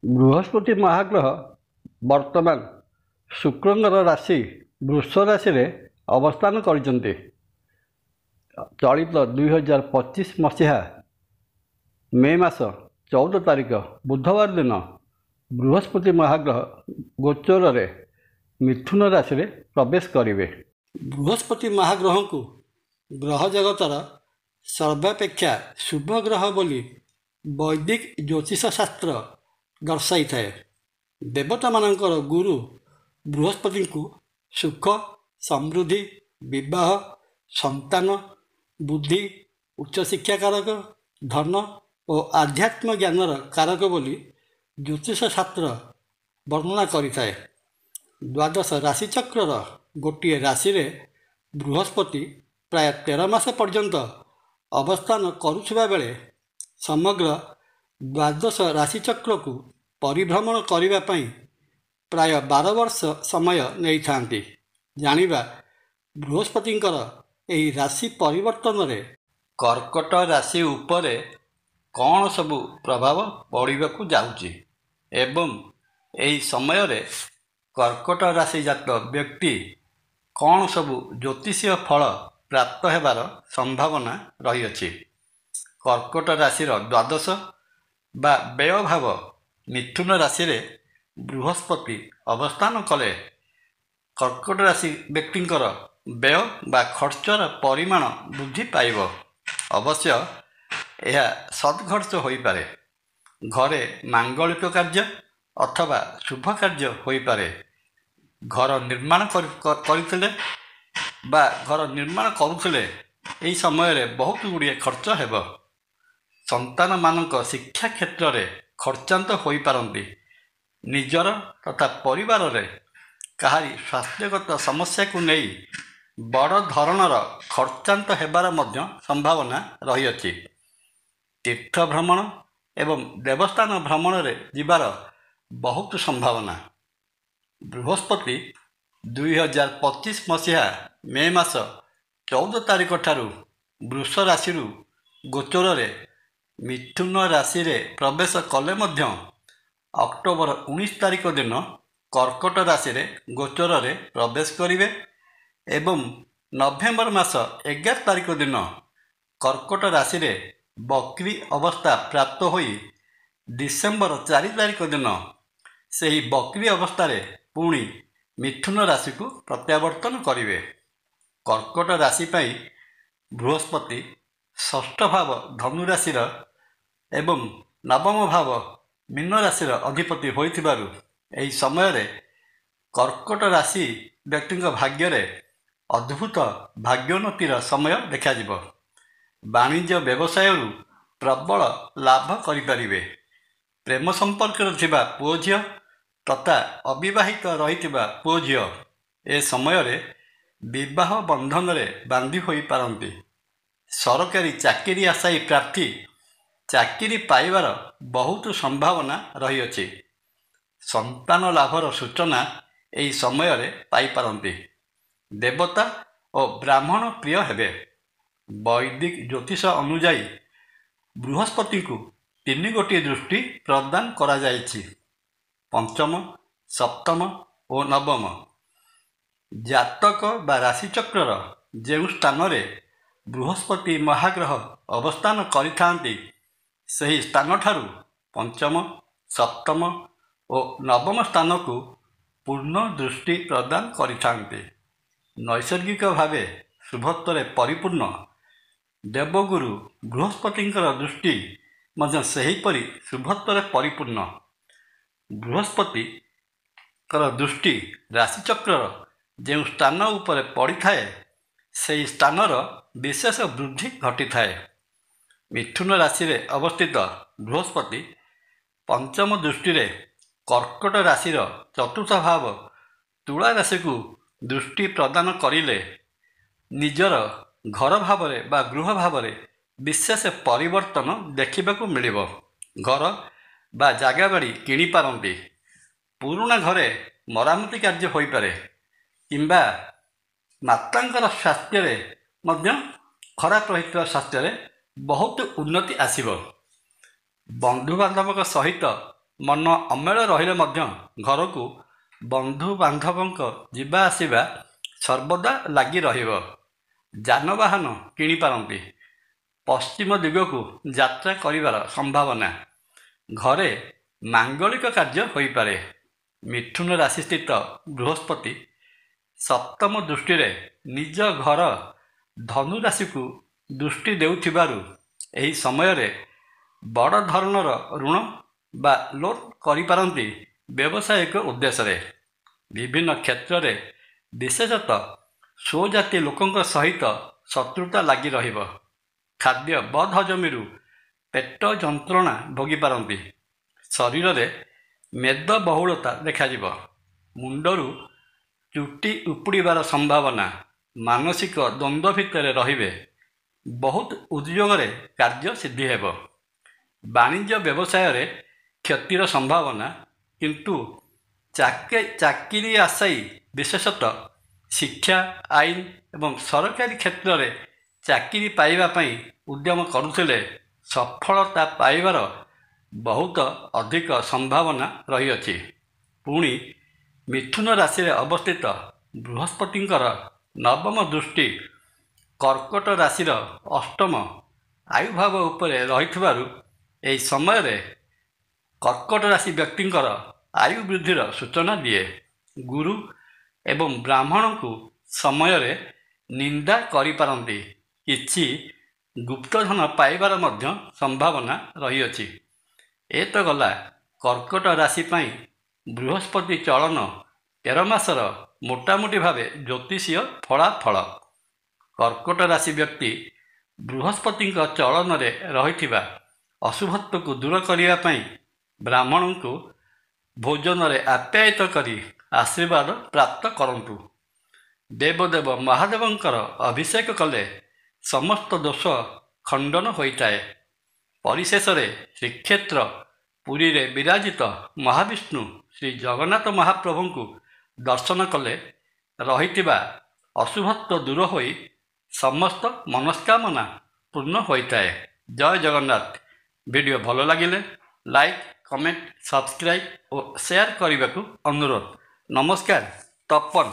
ବୃହସ୍ପତି ମହାଗ୍ରହ ବର୍ତ୍ତମାନ ଶୁକ୍ରଙ୍କର ରାଶି ବୃଷ ରାଶିରେ ଅବସ୍ଥାନ କରିଛନ୍ତି। ଚଳିତ 2025 ମସିହା ମେ ମାସ 14 ତାରିଖ ବୁଧବାର ଦିନ ବୃହସ୍ପତି ମହାଗ୍ରହ ଗୋଚରରେ ମିଥୁନ ରାଶିରେ ପ୍ରବେଶ କରିବେ। ବୃହସ୍ପତି ମହାଗ୍ରହଙ୍କୁ ଗ୍ରହ ଜଗତର ସର୍ବାପେକ୍ଷା ଶୁଭ ଗ୍ରହ ବୋଲି ବୈଦିକ ଜ୍ୟୋତିଷ ଶାସ୍ତ୍ର ଦର୍ଶାଇଥାଏ। ଦେବତାମାନଙ୍କର ଗୁରୁ ବୃହସ୍ପତିଙ୍କୁ ସୁଖ, ସମୃଦ୍ଧି, ବିବାହ, ସନ୍ତାନ, ବୁଦ୍ଧି, ଉଚ୍ଚଶିକ୍ଷା କାରକ, ଧନ ଓ ଆଧ୍ୟାତ୍ମ ଜ୍ଞାନର କାରକ ବୋଲି ଜ୍ୟୋତିଷ ଶାସ୍ତ୍ର ବର୍ଣ୍ଣନା କରିଥାଏ। ଦ୍ୱାଦଶ ରାଶିଚକ୍ରର ଗୋଟିଏ ରାଶିରେ ବୃହସ୍ପତି ପ୍ରାୟ 13 ମାସ ପର୍ଯ୍ୟନ୍ତ ଅବସ୍ଥାନ କରୁଥିବା ବେଳେ ସମଗ୍ର ଦ୍ୱାଦଶ ରାଶିଚକ୍ରକୁ ପରିଭ୍ରମଣ କରିବା ପାଇଁ ପ୍ରାୟ 12 ବର୍ଷ ସମୟ ନେଇଥାନ୍ତି। ଜାଣିବା ବୃହସ୍ପତିଙ୍କର ଏହି ରାଶି ପରିବର୍ତ୍ତନରେ କର୍କଟ ରାଶି ଉପରେ କ'ଣ ସବୁ ପ୍ରଭାବ ପଡ଼ିବାକୁ ଯାଉଛି ଏବଂ ଏହି ସମୟରେ କର୍କଟ ରାଶିଜାତ ବ୍ୟକ୍ତି କ'ଣ ସବୁ ଜ୍ୟୋତିଷୀୟ ଫଳ ପ୍ରାପ୍ତ ହେବାର ସମ୍ଭାବନା ରହିଅଛି। କର୍କଟ ରାଶିର ଦ୍ୱାଦଶ ବା ବ୍ୟୟ ଭାବ ମିଥୁନ ରାଶିରେ ବୃହସ୍ପତି ଅବସ୍ଥାନ କଲେ କର୍କଟ ରାଶି ବ୍ୟକ୍ତିଙ୍କର ବ୍ୟୟ ବା ଖର୍ଚ୍ଚର ପରିମାଣ ବୃଦ୍ଧି ପାଇବ। ଅବଶ୍ୟ ଏହା ସଦ୍ଖର୍ଚ୍ଚ ହୋଇପାରେ। ଘରେ ମାଙ୍ଗଳିକ କାର୍ଯ୍ୟ ଅଥବା ଶୁଭ କାର୍ଯ୍ୟ ହୋଇପାରେ। ଘର ନିର୍ମାଣ କରିଥିଲେ ବା ଘର ନିର୍ମାଣ କରୁଥିଲେ ଏହି ସମୟରେ ବହୁତ ଗୁଡ଼ିଏ ଖର୍ଚ୍ଚ ହେବ। ସନ୍ତାନମାନଙ୍କ ଶିକ୍ଷା କ୍ଷେତ୍ରରେ ଖର୍ଚ୍ଚାନ୍ତ ହୋଇପାରନ୍ତି। ନିଜର ତଥା ପରିବାରରେ କାହାରି ସ୍ୱାସ୍ଥ୍ୟଗତ ସମସ୍ୟାକୁ ନେଇ ବଡ଼ ଧରଣର ଖର୍ଚ୍ଚାନ୍ତ ହେବାର ମଧ୍ୟ ସମ୍ଭାବନା ରହିଅଛି। ତୀର୍ଥ ଭ୍ରମଣ ଏବଂ ଦେବସ୍ଥାନ ଭ୍ରମଣରେ ଯିବାର ବହୁତ ସମ୍ଭାବନା। ବୃହସ୍ପତି 2025 ମସିହା ମେ ମାସ 14 ତାରିଖ ଠାରୁ ବୃଷ ରାଶିରୁ ଗୋଚରରେ ମିଥୁନ ରାଶିରେ ପ୍ରବେଶ କଲେ ମଧ୍ୟ ଅକ୍ଟୋବର 19 ତାରିଖ ଦିନ କର୍କଟ ରାଶିରେ ଗୋଚରରେ ପ୍ରବେଶ କରିବେ ଏବଂ ନଭେମ୍ବର ମାସ 11 ତାରିଖ ଦିନ କର୍କଟ ରାଶିରେ ବକ୍ରି ଅବସ୍ଥା ପ୍ରାପ୍ତ ହୋଇ ଡିସେମ୍ବର 4 ତାରିଖ ଦିନ ସେହି ବକ୍ରି ଅବସ୍ଥାରେ ପୁଣି ମିଥୁନ ରାଶିକୁ ପ୍ରତ୍ୟାବର୍ତ୍ତନ କରିବେ। କର୍କଟ ରାଶି ପାଇଁ ବୃହସ୍ପତି ଷଷ୍ଠ ଭାବ ଧନୁ ରାଶିର ଏବଂ ନବମ ଭାବ ମୀନ ରାଶିର ଅଧିପତି ହୋଇଥିବାରୁ ଏହି ସମୟରେ କର୍କଟ ରାଶି ବ୍ୟକ୍ତିଙ୍କ ଭାଗ୍ୟରେ ଅଦ୍ଭୁତ ଭାଗ୍ୟୋନ୍ନତିର ସମୟ ଦେଖାଯିବ। ବାଣିଜ୍ୟ ବ୍ୟବସାୟରୁ ପ୍ରବଳ ଲାଭ କରିପାରିବେ। ପ୍ରେମ ସମ୍ପର୍କରେ ଥିବା ପୁଅ ଝିଅ ତଥା ଅବିବାହିତ ରହିଥିବା ପୁଅ ଝିଅ ଏ ସମୟରେ ବିବାହ ବନ୍ଧନରେ ବାନ୍ଧି ହୋଇପାରନ୍ତି। ସରକାରୀ ଚାକିରି ଆଶାୟୀ ପ୍ରାର୍ଥୀ ଚାକିରି ପାଇବାର ବହୁତ ସମ୍ଭାବନା ରହିଅଛି। ସନ୍ତାନ ଲାଭର ସୂଚନା ଏହି ସମୟରେ ପାଇପାରନ୍ତି। ଦେବତା ଓ ବ୍ରାହ୍ମଣ ପ୍ରିୟ ହେବେ। ବୈଦିକ ଜ୍ୟୋତିଷ ଅନୁଯାୟୀ ବୃହସ୍ପତିଙ୍କୁ 3 ଗୋଟିଏ ଦୃଷ୍ଟି ପ୍ରଦାନ କରାଯାଇଛି: ପଞ୍ଚମ, ସପ୍ତମ ଓ ନବମ। ଜାତକ ବା ରାଶିଚକ୍ରର ଯେଉଁ ସ୍ଥାନରେ ବୃହସ୍ପତି ମହାଗ୍ରହ ଅବସ୍ଥାନ କରିଥାନ୍ତି ସେହି ସ୍ଥାନଠାରୁ ପଞ୍ଚମ, ସପ୍ତମ ଓ ନବମ ସ୍ଥାନକୁ ପୂର୍ଣ୍ଣ ଦୃଷ୍ଟି ପ୍ରଦାନ କରିଥାନ୍ତି। ନୈସର୍ଗିକ ଭାବେ ଶୁଭତ୍ୱରେ ପରିପୂର୍ଣ୍ଣ ଦେବଗୁରୁ ବୃହସ୍ପତିଙ୍କର ଦୃଷ୍ଟି ମଧ୍ୟ ସେହିପରି ଶୁଭତ୍ୱରେ ପରିପୂର୍ଣ୍ଣ। ବୃହସ୍ପତିଙ୍କର ଦୃଷ୍ଟି ରାଶିଚକ୍ରର ଯେଉଁ ସ୍ଥାନ ଉପରେ ପଡ଼ିଥାଏ ସେହି ସ୍ଥାନର ବିଶେଷ ବୃଦ୍ଧି ଘଟିଥାଏ। ମିଥୁନ ରାଶିରେ ଅବସ୍ଥିତ ବୃହସ୍ପତି ପଞ୍ଚମ ଦୃଷ୍ଟିରେ କର୍କଟ ରାଶିର ଚତୁର୍ଥ ଭାବ ତୁଳା ରାଶିକୁ ଦୃଷ୍ଟି ପ୍ରଦାନ କରିଲେ ନିଜର ଘର ଭାବରେ ବା ଗୃହ ଭାବରେ ବିଶେଷ ପରିବର୍ତ୍ତନ ଦେଖିବାକୁ ମିଳିବ। ଘର ବା ଜାଗା ବାଡ଼ି କିଣିପାରନ୍ତି। ପୁରୁଣା ଘରେ ମରାମତି କାର୍ଯ୍ୟ ହୋଇପାରେ କିମ୍ବା ମାତାଙ୍କର ସ୍ୱାସ୍ଥ୍ୟରେ ମଧ୍ୟ ଖରାପ ରହିଥିବା ସ୍ୱାସ୍ଥ୍ୟରେ ବହୁତ ଉନ୍ନତି ଆସିବ। ବନ୍ଧୁବାନ୍ଧବଙ୍କ ସହିତ ମନ ଅମେଳ ରହିଲେ ମଧ୍ୟ ଘରକୁ ବନ୍ଧୁବାନ୍ଧବଙ୍କ ଯିବା ଆସିବା ସର୍ବଦା ଲାଗି ରହିବ। ଯାନବାହନ କିଣିପାରନ୍ତି। ପଶ୍ଚିମ ଦିଗକୁ ଯାତ୍ରା କରିବାର ସମ୍ଭାବନା। ଘରେ ମାଙ୍ଗଳିକ କାର୍ଯ୍ୟ ହୋଇପାରେ। ମିଥୁନ ରାଶିସ୍ଥିତ ବୃହସ୍ପତି ସପ୍ତମ ଦୃଷ୍ଟିରେ ନିଜ ଘର ଧନୁ ରାଶିକୁ ଦୃଷ୍ଟି ଦେଉଥିବାରୁ ଏହି ସମୟରେ ବଡ଼ ଧରଣର ଋଣ ବା ଲୋନ୍ କରିପାରନ୍ତି ବ୍ୟବସାୟିକ ଉଦ୍ଦେଶ୍ୟରେ। ବିଭିନ୍ନ କ୍ଷେତ୍ରରେ ବିଶେଷତଃ ସ୍ୱଜାତି ଲୋକଙ୍କ ସହିତ ଶତ୍ରୁତା ଲାଗି ରହିବ। ଖାଦ୍ୟ ବଦହଜମୀରୁ ପେଟ ଯନ୍ତ୍ରଣା ଭୋଗିପାରନ୍ତି। ଶରୀରରେ ମେଦବହୁଳତା ଦେଖାଯିବ। ମୁଣ୍ଡରୁ ଚୁଟି ଉପୁଡ଼ିବାର ସମ୍ଭାବନା। ମାନସିକ ଦ୍ୱନ୍ଦ୍ୱ ଭିତରେ ରହିବେ। ବହୁତ ଉଦ୍ୟୋଗରେ କାର୍ଯ୍ୟ ସିଦ୍ଧି ହେବ। ବାଣିଜ୍ୟ ବ୍ୟବସାୟରେ କ୍ଷତିର ସମ୍ଭାବନା, କିନ୍ତୁ ଚାକିରି ଆଶାୟୀ ବିଶେଷତଃ ଶିକ୍ଷା, ଆଇନ ଏବଂ ସରକାରୀ କ୍ଷେତ୍ରରେ ଚାକିରି ପାଇବା ପାଇଁ ଉଦ୍ୟମ କରୁଥିଲେ ସଫଳତା ପାଇବାର ବହୁତ ଅଧିକ ସମ୍ଭାବନା ରହିଅଛି। ପୁଣି ମିଥୁନ ରାଶିରେ ଅବସ୍ଥିତ ବୃହସ୍ପତିଙ୍କର ନବମ ଦୃଷ୍ଟି କର୍କଟ ରାଶିର ଅଷ୍ଟମ ଆୟୁଭାବ ଉପରେ ରହିଥିବାରୁ ଏହି ସମୟରେ କର୍କଟ ରାଶି ବ୍ୟକ୍ତିଙ୍କର ଆୟୁ ବୃଦ୍ଧିର ସୂଚନା ଦିଏ। ଗୁରୁ ଏବଂ ବ୍ରାହ୍ମଣଙ୍କୁ ସମୟରେ ନିନ୍ଦା କରିପାରନ୍ତି। କିଛି ଗୁପ୍ତଧନ ପାଇବାର ମଧ୍ୟ ସମ୍ଭାବନା ରହିଅଛି। ଏ ତ ଗଲା କର୍କଟ ରାଶି ପାଇଁ ବୃହସ୍ପତି ଚଳନ 13 ମାସର ମୋଟାମୋଟି ଭାବେ ଜ୍ୟୋତିଷୀୟ ଫଳାଫଳ। କର୍କଟ ରାଶି ବ୍ୟକ୍ତି ବୃହସ୍ପତିଙ୍କ ଚଳନରେ ରହିଥିବା ଅଶୁଭତ୍ୱକୁ ଦୂର କରିବା ପାଇଁ ବ୍ରାହ୍ମଣଙ୍କୁ ଭୋଜନରେ ଆପ୍ୟାୟିତ କରି ଆଶୀର୍ବାଦ ପ୍ରାପ୍ତ କରନ୍ତୁ। ଦେବଦେବ ମହାଦେବଙ୍କର ଅଭିଷେକ କଲେ ସମସ୍ତ ଦୋଷ ଖଣ୍ଡନ ହୋଇଥାଏ। ପରିଶେଷରେ ଶ୍ରୀକ୍ଷେତ୍ର ପୁରୀରେ ବିରାଜିତ ମହାବିଷ୍ଣୁ ଶ୍ରୀ ଜଗନ୍ନାଥ ମହାପ୍ରଭୁଙ୍କୁ ଦର୍ଶନ କଲେ ରହିଥିବା ଅଶୁଭତ୍ୱ ଦୂର ହୋଇ ସମସ୍ତ ମନସ୍କାମନା ପୂର୍ଣ୍ଣ ହୋଇଥାଏ। ଜୟ ଜଗନ୍ନାଥ। ଭିଡ଼ିଓ ଭଲ ଲାଗିଲେ ଲାଇକ୍, କମେଣ୍ଟ, ସବସ୍କ୍ରାଇବ୍ ଓ ସେୟାର କରିବାକୁ ଅନୁରୋଧ। ନମସ୍କାର। ତପନ।